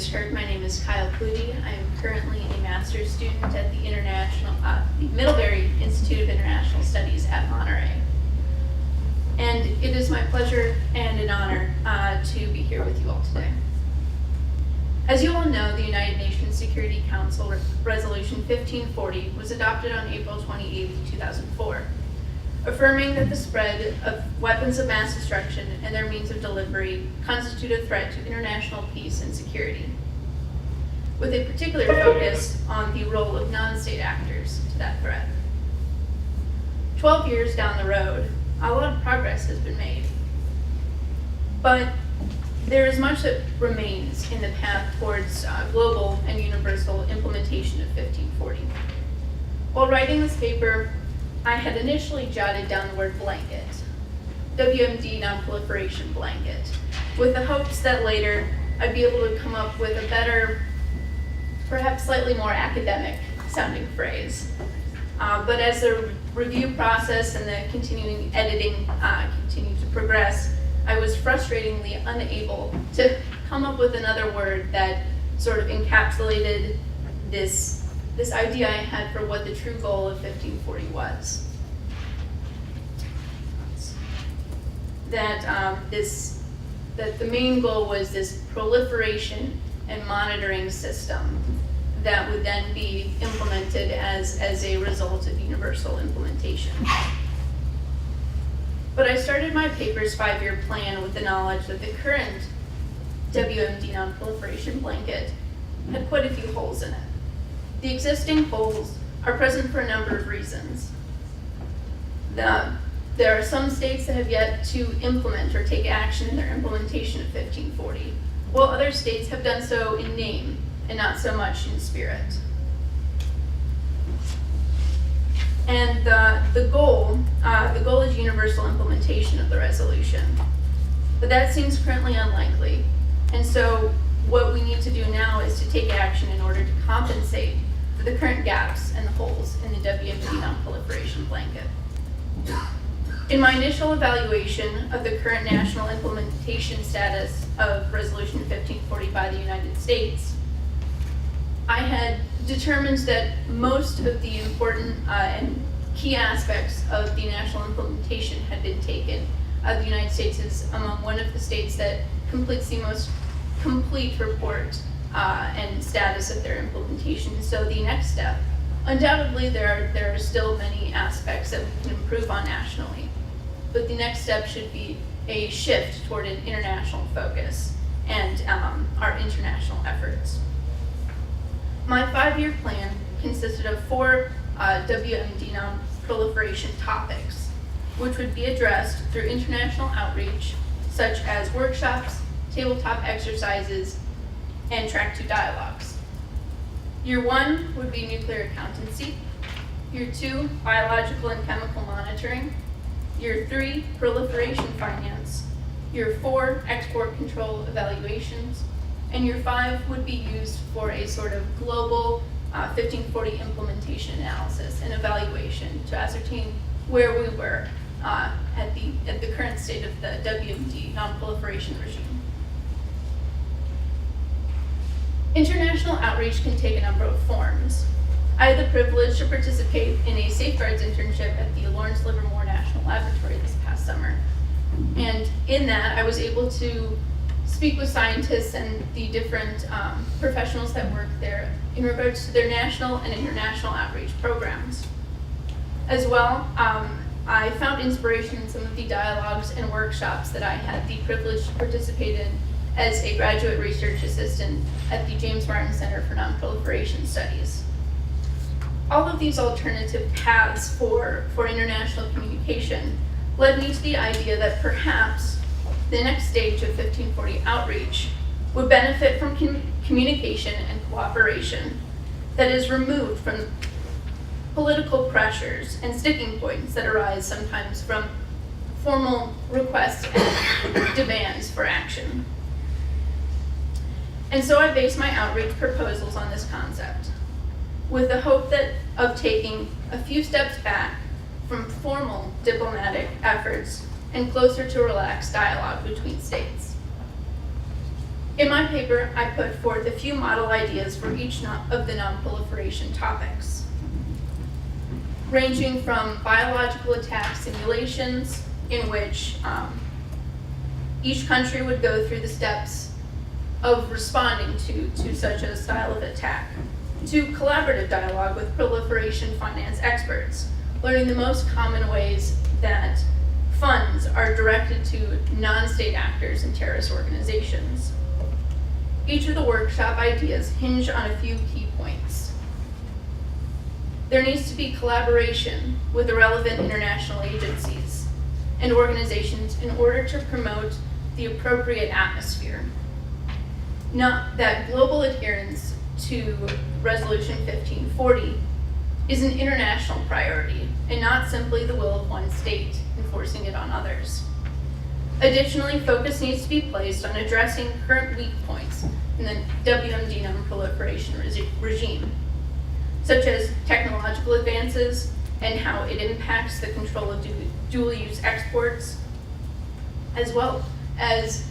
just heard, my name is Pilutti. I am currently a master's student at the Middlebury Institute of International Studies at Monterey. And it is my pleasure and an honor to be here with you all today. As you all know, the United Nations Security Council Resolution 1540 was adopted on April 28, 2004, affirming that the spread of weapons of mass destruction and their means of delivery constitute a threat to international peace and security, with a particular focus on the role of non-state actors to that threat. 12 years down the road, a lot of progress has been made, but there is much that remains in the path towards global and universal implementation of 1540. While writing this paper, I had initially jotted down the word blanket, WMD non-proliferation blanket, with the hopes that later I'd be able to come up with a better, perhaps slightly more academic sounding phrase. But as the review process and the continuing editing continued to progress, I was frustratingly unable to come up with another word that sort of encapsulated this idea I had for what the true goal of 1540 was. That the main goal was this proliferation and monitoring system that would then be implemented as a result of universal implementation. But I started my paper's 5-year plan with the knowledge that the current WMD non-proliferation blanket had quite a few holes in it. The existing holes are present for a number of reasons. There are some states that have yet to implement or take action in their implementation of 1540, while other states have done so in name and not so much in spirit. And the goal is universal implementation of the resolution. But that seems currently unlikely. And so what we need to do now is to take action in order to compensate for the current gaps and the holes in the WMD non-proliferation blanket. In my initial evaluation of the current national implementation status of Resolution 1540 by the United States, I had determined that most of the important and key aspects of the national implementation had been taken. The United States is among one of the states that completes the most complete report and status of their implementation. So the next step, undoubtedly there are still many aspects that we can improve on nationally, but the next step should be a shift toward an international focus and our international efforts. My 5-year plan consisted of 4 WMD non-proliferation topics, which would be addressed through international outreach, such as workshops, tabletop exercises, and Track 2 dialogues. Year 1 would be nuclear accountancy. Year 2, biological and chemical monitoring. Year 3, proliferation finance. Year 4, export control evaluations. And year 5 would be used for a sort of global 1540 implementation analysis and evaluation to ascertain where we were at the current state of the WMD non-proliferation regime. International outreach can take a number of forms. I had the privilege to participate in a safeguards internship at the Lawrence Livermore National Laboratory this past summer. And in that, I was able to speak with scientists and the different professionals that work there in regards to their national and international outreach programs. As well, I found inspiration in some of the dialogues and workshops that I had the privilege to participate in as a graduate research assistant at the James Martin Center for Non-Proliferation Studies. All of these alternative paths for international communication led me to the idea that perhaps the next stage of 1540 outreach would benefit from communication and cooperation that is removed from political pressures and sticking points that arise sometimes from formal requests and demands for action. And so I based my outreach proposals on this concept, with the hope of taking a few steps back from formal diplomatic efforts and closer to relaxed dialogue between states. In my paper, I put forth a few model ideas for each of the non-proliferation topics, ranging from biological attack simulations, in which each country would go through the steps of responding to such a style of attack, to collaborative dialogue with proliferation finance experts, learning the most common ways that funds are directed to non-state actors and terrorist organizations. Each of the workshop ideas hinge on a few key points. There needs to be collaboration with the relevant international agencies and organizations in order to promote the appropriate atmosphere. Not that global adherence to Resolution 1540 is an international priority and not simply the will of one state enforcing it on others. Additionally, focus needs to be placed on addressing current weak points in the WMD non-proliferation regime, such as technological advances and how it impacts the control of dual-use exports, as well as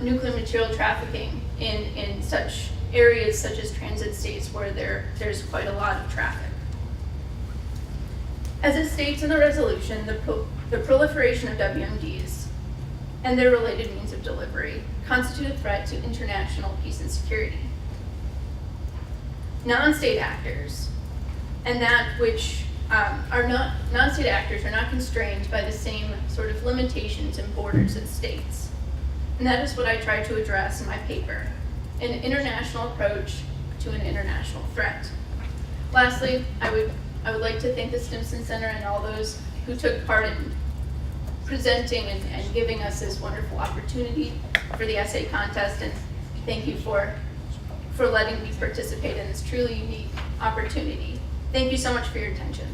nuclear material trafficking in such areas such as transit states where there's quite a lot of traffic. As it states in the resolution, the proliferation of WMDs and their related means of delivery constitute a threat to international peace and security. Non-state actors and that which are not non-state actors are not constrained by the same sort of limitations and borders as states. And that is what I tried to address in my paper, an international approach to an international threat. Lastly, I would like to thank the Stimson Center and all those who took part in presenting and giving us this wonderful opportunity for the essay contest, and thank you for letting me participate in this truly unique opportunity. Thank you so much for your attention.